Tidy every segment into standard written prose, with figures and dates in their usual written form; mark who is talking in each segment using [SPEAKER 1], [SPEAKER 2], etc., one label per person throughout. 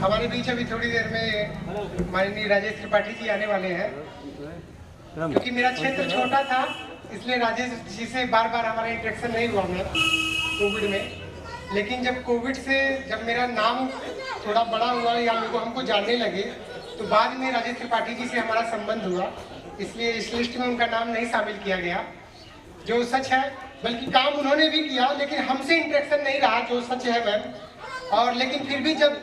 [SPEAKER 1] हमारे बीच अभी थोड़ी देर में माननीय राजेश त्रिपाठी जी आने वाले हैं। क्योंकि मेरा क्षेत्र छोटा था इसलिए राजेश जी से बार बार हमारा इंटरेक्शन नहीं हुआ मैं कोविड में। लेकिन जब मेरा नाम थोड़ा बड़ा हुआ या हमको जानने लगे तो बाद में राजेश त्रिपाठी जी से हमारा संबंध हुआ, इसलिए इस लिस्ट में उनका नाम नहीं शामिल किया गया, जो सच है। बल्कि काम उन्होंने भी किया लेकिन हमसे इंटरेक्शन नहीं रहा, जो सच है मैम। और लेकिन फिर भी जब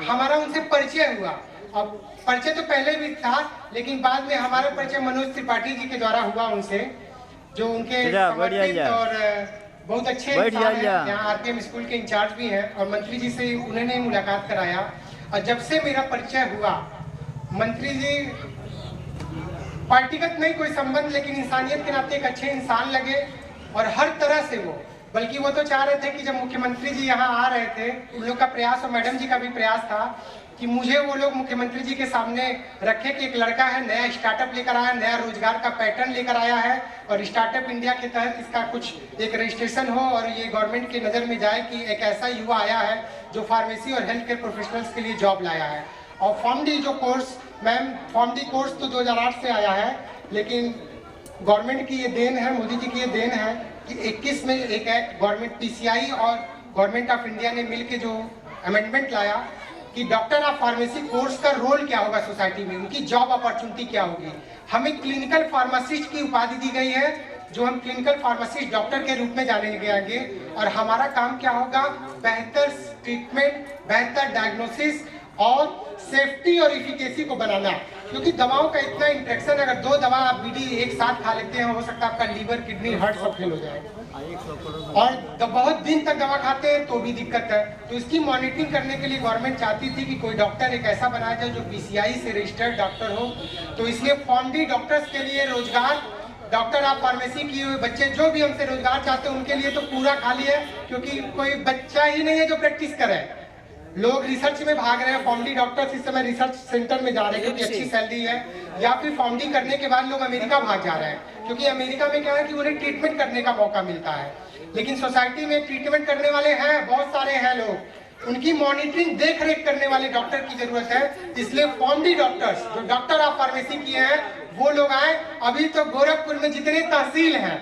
[SPEAKER 1] हमारा उनसे परिचय हुआ, अब परिचय तो पहले भी था लेकिन बाद में हमारा परिचय मनोज त्रिपाठी जी के द्वारा हुआ उनसे, जो उनके समर्पित और बहुत अच्छे इंसान हैं, यहाँ आरपीएम स्कूल के इंचार्ज भी हैं, और मंत्री जी से उन्होंने मुलाकात कराया। और जब से मेरा परिचय हुआ, मंत्री जी पार्टीगत नहीं कोई संबंध, लेकिन इंसानियत के नाते एक अच्छे इंसान लगे। और हर तरह से बल्कि वो तो चाह रहे थे कि जब मुख्यमंत्री जी यहाँ आ रहे थे, उन लोग का प्रयास और मैडम जी का भी प्रयास था कि मुझे वो लोग मुख्यमंत्री जी के सामने रखे कि एक लड़का है, नया स्टार्टअप लेकर आया, नया रोजगार का पैटर्न लेकर आया है, और स्टार्टअप इंडिया के तहत इसका कुछ एक रजिस्ट्रेशन हो और ये गवर्नमेंट की नज़र में जाए कि एक ऐसा युवा आया है जो फार्मेसी और हेल्थ केयर प्रोफेशनल्स के लिए जॉब लाया है। और फॉर्म डी जो course, ma'am form D course तो 2008 से आया है, लेकिन गवर्नमेंट की ये देन है, मोदी जी की ये देन है कि 21 में एक एक्ट गवर्नमेंट पीसीआई और गवर्नमेंट ऑफ इंडिया ने मिलकर जो अमेंडमेंट लाया कि डॉक्टर ऑफ फार्मेसी कोर्स का रोल क्या होगा सोसाइटी में, उनकी जॉब अपॉर्चुनिटी क्या होगी। हमें क्लिनिकल फार्मासिस्ट की उपाधि दी गई है, जो हम क्लिनिकल फार्मासिस्ट डॉक्टर के रूप में जाने जाएंगे। और हमारा काम क्या होगा, बेहतर ट्रीटमेंट, बेहतर डायग्नोसिस और सेफ्टी और इफिकेसी को बनाना। क्योंकि दवाओं का इतना इंट्रैक्शन, अगर 2 दवा आप बीडी एक साथ खा लेते हैं, हो सकता है आपका लीवर, किडनी, हार्ट सब फेल हो जाए, और बहुत दिन तक दवा खाते हैं तो भी दिक्कत है। तो इसकी मॉनिटरिंग करने के लिए गवर्नमेंट चाहती थी कि कोई डॉक्टर एक ऐसा बनाया जाए जो पीसीआई से रजिस्टर्ड डॉक्टर हो। तो इसलिए फॉर्म डी डॉक्टर्स के लिए रोजगार, डॉक्टर ऑफ फार्मेसी किए हुए बच्चे जो भी हमसे रोजगार चाहते हैं उनके लिए तो पूरा खाली है, क्योंकि कोई बच्चा ही नहीं है जो प्रैक्टिस करे। लोग रिसर्च में भाग रहे हैं, फॉर्म डी डॉक्टर्स इस समय रिसर्च सेंटर में जा रहे हैं क्योंकि अच्छी सैलरी है, या फिर फॉर्म डी करने के बाद लोग अमेरिका भाग जा रहे हैं, क्योंकि अमेरिका में क्या है कि उन्हें ट्रीटमेंट करने का मौका मिलता है। लेकिन सोसाइटी में ट्रीटमेंट करने वाले हैं, बहुत सारे हैं लोग, उनकी मॉनिटरिंग देख रेख करने वाले डॉक्टर की जरूरत है। इसलिए फॉर्म डी डॉक्टर्स जो डॉक्टर ऑफ फार्मेसी किए हैं वो लोग आए। अभी तो गोरखपुर में जितने तहसील हैं,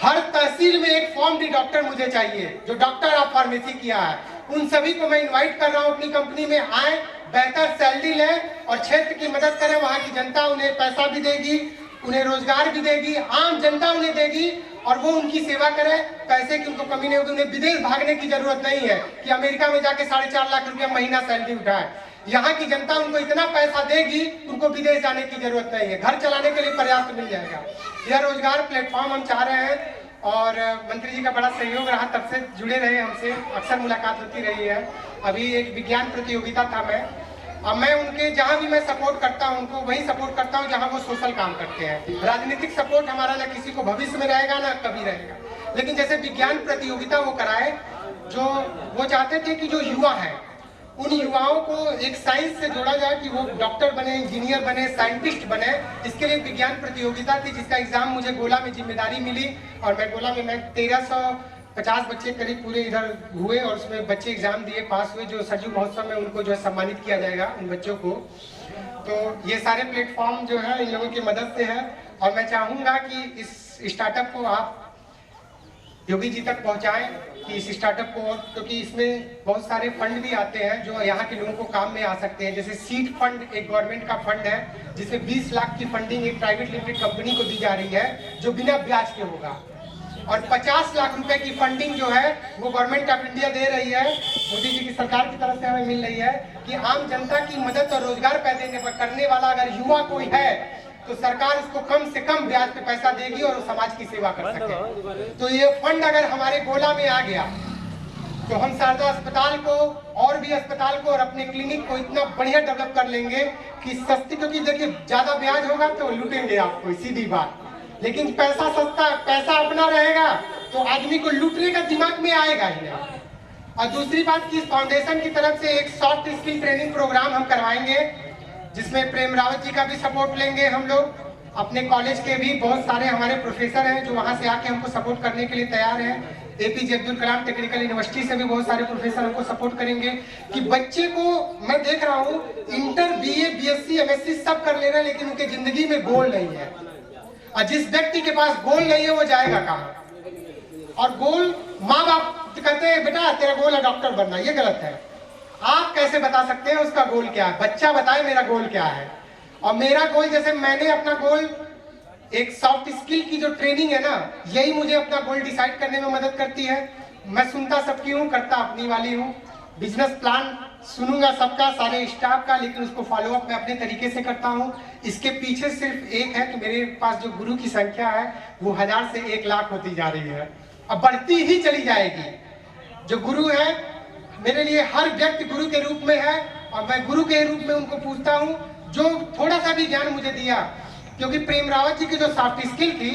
[SPEAKER 1] हर तहसील में एक फॉर्म डी डॉक्टर मुझे चाहिए जो डॉक्टर ऑफ फार्मेसी किया है। उन सभी को मैं इनवाइट कर रहा हूं अपनी कंपनी में आए, बेहतर सैलरी लें और क्षेत्र की मदद करें। वहां की जनता उन्हें पैसा भी देगी, उन्हें रोजगार भी देगी, आम जनता उन्हें देगी और वो उनकी सेवा करे। पैसे की उनको कमी नहीं होगी, उन्हें विदेश भागने की जरूरत नहीं है कि अमेरिका में जाके 4.5 लाख रुपया महीना सैलरी उठाए। यहाँ की जनता उनको इतना पैसा देगी, उनको विदेश जाने की जरूरत नहीं है, घर चलाने के लिए पर्याप्त मिल जाएगा। यह रोजगार प्लेटफॉर्म हम चाह रहे हैं और मंत्री जी का बड़ा सहयोग रहा, तब से जुड़े रहे हमसे, अक्सर मुलाकात होती रही है। अभी एक विज्ञान प्रतियोगिता था, मैं उनके जहाँ भी मैं सपोर्ट करता हूँ उनको वही सपोर्ट करता हूँ जहाँ वो सोशल काम करते हैं। राजनीतिक सपोर्ट हमारा ना किसी को भविष्य में रहेगा ना कभी रहेगा, लेकिन जैसे विज्ञान प्रतियोगिता वो कराए, जो वो चाहते थे कि जो युवा है उन युवाओं को एक साइंस से जोड़ा जाए कि वो डॉक्टर बने, इंजीनियर बने, साइंटिस्ट बने। इसके लिए विज्ञान प्रतियोगिता थी जिसका एग्जाम मुझे गोला में जिम्मेदारी मिली, और मैं गोला में 1350 बच्चे करीब पूरे इधर हुए और उसमें बच्चे एग्जाम दिए, पास हुए। जो सजीव महोत्सव में उनको जो है सम्मानित किया जाएगा उन बच्चों को। तो ये सारे प्लेटफॉर्म जो है इन लोगों की मदद से है, और मैं चाहूँगा कि इस स्टार्टअप को आप योगी जी तक पहुंचाएं कि इस स्टार्टअप को, क्योंकि इसमें बहुत सारे फंड भी आते हैं जो यहाँ के लोगों को काम में आ सकते हैं। जैसे सीड फंड एक गवर्नमेंट का फंड है जिसमें 20 लाख की फंडिंग एक प्राइवेट लिमिटेड कंपनी को दी जा रही है जो बिना ब्याज के होगा, और 50 लाख रुपए की फंडिंग जो है वो गवर्नमेंट ऑफ इंडिया दे रही है, मोदी जी की सरकार की तरफ से हमें मिल रही है कि आम जनता की मदद और रोजगार पैदा करने वाला अगर युवा कोई है तो सरकार उसको कम से कम ब्याज पे पैसा देगी और वो समाज की सेवा कर सके। तो ये फंड अगर हमारे गोला में आ गया तो हम शारदा अस्पताल को और भी अस्पताल को और अपने क्लिनिक को इतना बढ़िया डेवलप कर लेंगे कि सस्ती, क्योंकि देखिए ज्यादा ब्याज होगा तो लूटेंगे आपको, सीधी बात। लेकिन पैसा सस्ता, पैसा अपना रहेगा तो आदमी को लूटने का दिमाग में आएगा ही नहीं। और दूसरी बात कि इस फाउंडेशन की तरफ से एक सॉफ्ट स्किल ट्रेनिंग प्रोग्राम हम करवाएंगे जिसमें प्रेम रावत जी का भी सपोर्ट लेंगे हम लोग। अपने कॉलेज के भी बहुत सारे हमारे प्रोफेसर हैं जो वहाँ से आके हमको सपोर्ट करने के लिए तैयार हैं। APJ Abdul Kalam technical university से भी बहुत सारे प्रोफेसर हमको सपोर्ट करेंगे कि बच्चे को, मैं देख रहा हूँ इंटर, BA, BSc, MSc सब कर ले रहे हैं, लेकिन उनके जिंदगी में गोल नहीं है। और जिस व्यक्ति के पास गोल नहीं है वो जाएगा कहाँ? और गोल, माँ बाप कहते हैं बेटा तेरा गोल है डॉक्टर बनना, ये गलत है। आप कैसे बता सकते हैं उसका गोल क्या है? बच्चा बताए मेरा गोल क्या है। और मेरा गोल, जैसे मैंने अपना गोल, एक सॉफ्ट स्किल की जो ट्रेनिंग है ना, यही मुझे अपना गोल डिसाइड करने में मदद करती है। मैं सुनता सबकी हूँ, करता अपनी वाली हूँ। बिजनेस प्लान सुनूंगा सबका, सारे स्टाफ का, लेकिन उसको फॉलो अप मैं अपने तरीके से करता हूँ। इसके पीछे सिर्फ एक है कि मेरे पास जो गुरु की संख्या है वो 1000 से 1 लाख होती जा रही है, अब बढ़ती ही चली जाएगी। जो गुरु है मेरे लिए, हर व्यक्ति गुरु के रूप में है, और मैं गुरु के रूप में उनको पूछता हूँ जो थोड़ा सा भी ज्ञान मुझे दिया। क्योंकि प्रेम रावत जी की जो सॉफ्ट स्किल थी,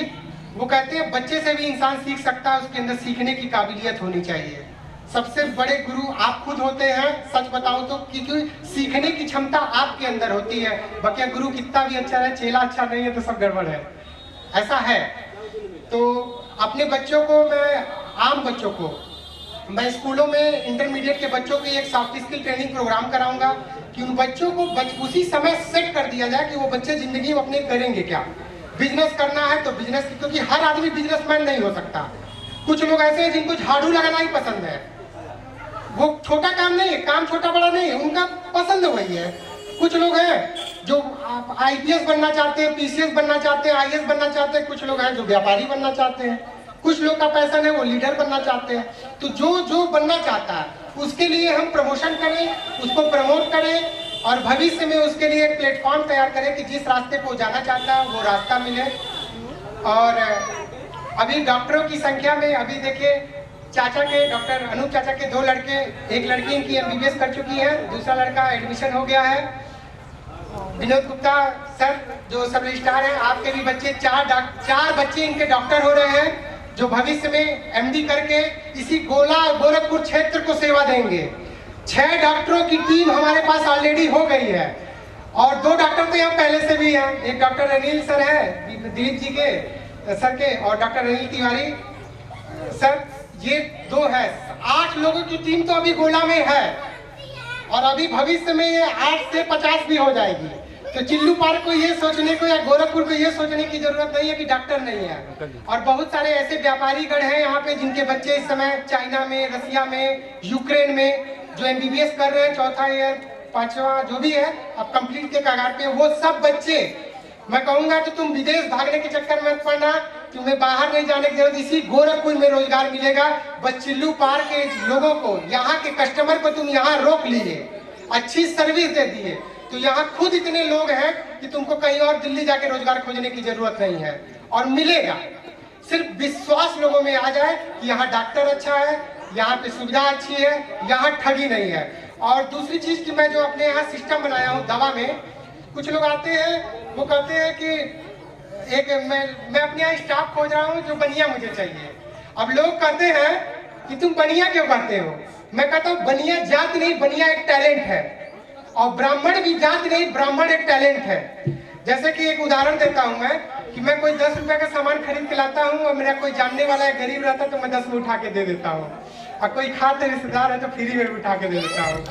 [SPEAKER 1] वो कहते हैं बच्चे से भी इंसान सीख सकता है, उसके अंदर सीखने की काबिलियत होनी चाहिए। सबसे बड़े गुरु आप खुद होते हैं, सच बताओ तो, क्योंकि सीखने की क्षमता आपके अंदर होती है। बाकी गुरु कितना भी अच्छा है, चेला अच्छा नहीं है तो सब गड़बड़ है, ऐसा है। तो अपने बच्चों को, मैं आम बच्चों को, मैं स्कूलों में इंटरमीडिएट के बच्चों की एक सॉफ्ट स्किल ट्रेनिंग प्रोग्राम कराऊंगा कि उन बच्चों को उसी समय सेट कर दिया जाए कि वो बच्चे जिंदगी में अपने करेंगे क्या। बिजनेस करना है तो बिजनेस, क्योंकि हर आदमी बिजनेसमैन नहीं हो सकता। कुछ लोग ऐसे हैं जिनको झाड़ू लगाना ही पसंद है, वो छोटा काम नहीं है, काम छोटा बड़ा नहीं है, उनका पसंद वही है। कुछ लोग हैं जो IPS बनना चाहते हैं, PCS बनना चाहते हैं, IAS बनना चाहते हैं। कुछ लोग हैं जो व्यापारी बनना चाहते हैं। कुछ लोग का पैसा है वो लीडर बनना चाहते हैं। तो जो बनना चाहता है उसके लिए हम प्रमोशन करें, उसको प्रमोट करें, और भविष्य में उसके लिए एक प्लेटफॉर्म तैयार करें कि जिस रास्ते को जाना चाहता है वो रास्ता मिले। और अभी डॉक्टरों की संख्या में, अभी देखिए चाचा के, डॉक्टर अनूप चाचा के 2 लड़के, एक लड़की इनकी MBBS कर चुकी है, दूसरा लड़का एडमिशन हो गया है। विनोद गुप्ता सर जो सब रजिस्ट्रार हैं, आपके भी बच्चे, 4 बच्चे इनके डॉक्टर हो रहे हैं, जो भविष्य में MD करके इसी गोरखपुर क्षेत्र को सेवा देंगे। 6 डॉक्टरों की टीम हमारे पास ऑलरेडी हो गई है, और 2 डॉक्टर तो यहाँ पहले से भी हैं। एक डॉक्टर अनिल सर है, दिलीप जी के सर के, और डॉक्टर अनिल तिवारी सर, ये 2 है। 8 लोगों की टीम तो अभी गोला में है, और अभी भविष्य में ये 8 से 50 भी हो जाएगी। तो चिल्लू पार्क को ये सोचने को, या गोरखपुर को ये सोचने की जरूरत नहीं है कि डॉक्टर नहीं है। और बहुत सारे ऐसे व्यापारी गण हैं यहाँ पे जिनके बच्चे इस समय चाइना में, रसिया में, यूक्रेन में जो MBBS कर रहे हैं, 4था ईयर, 5वां जो भी है, अब कंप्लीट के कगार पे। वो सब बच्चे, मैं कहूँगा कि तुम विदेश भागने के चक्कर में मत पड़ना, तुम्हें बाहर नहीं जाने की जरूरत, इसी गोरखपुर में रोजगार मिलेगा। बस चिल्लू पार्क के लोगों को, यहाँ के कस्टमर को तुम यहाँ रोक लीजिए, अच्छी सर्विस दे दिए, तो यहाँ खुद इतने लोग हैं कि तुमको कहीं और दिल्ली जाके रोजगार खोजने की जरूरत नहीं है, और मिलेगा। सिर्फ विश्वास लोगों में आ जाए कि यहाँ डॉक्टर अच्छा है, यहाँ पे सुविधा अच्छी है, यहाँ ठगी नहीं है। और दूसरी चीज कि मैं जो अपने यहाँ सिस्टम बनाया हूँ दवा में, कुछ लोग आते हैं वो कहते हैं कि एक मैं अपने यहाँ स्टाफ खोज रहा हूँ जो बनिया मुझे चाहिए। अब लोग कहते हैं कि तुम बनिया क्यों कहते हो? मैं कहता हूँ बनिया जात नहीं, बनिया एक टैलेंट है, और ब्राह्मण भी जात नहीं, ब्राह्मण एक टैलेंट है। जैसे कि एक उदाहरण देता हूँ मैं, कि मैं कोई 10 रुपए का सामान खरीद के लाता हूँ, और मेरा कोई जानने वाला है गरीब रहता है तो मैं 10 में उठा के दे देता हूँ, और कोई खाते रिश्तेदार है तो फ्री में उठा के दे देता हूँ।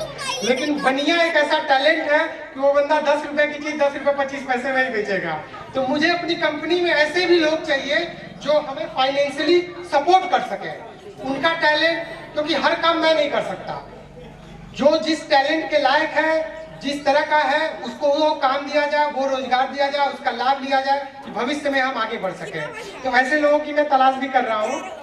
[SPEAKER 1] लेकिन बनिया एक ऐसा टैलेंट है कि वो बंदा 10 रुपए की चीज 10 रुपए 25 पैसे में ही बेचेगा। तो मुझे अपनी कंपनी में ऐसे भी लोग चाहिए जो हमें फाइनेंशियली सपोर्ट कर सके, उनका टैलेंट, क्योंकि हर काम मैं नहीं कर सकता। जो जिस टैलेंट के लायक है, जिस तरह का है, उसको वो काम दिया जाए, वो रोजगार दिया जाए, उसका लाभ लिया जाए कि भविष्य में हम आगे बढ़ सके। तो ऐसे लोगों की मैं तलाश भी कर रहा हूँ।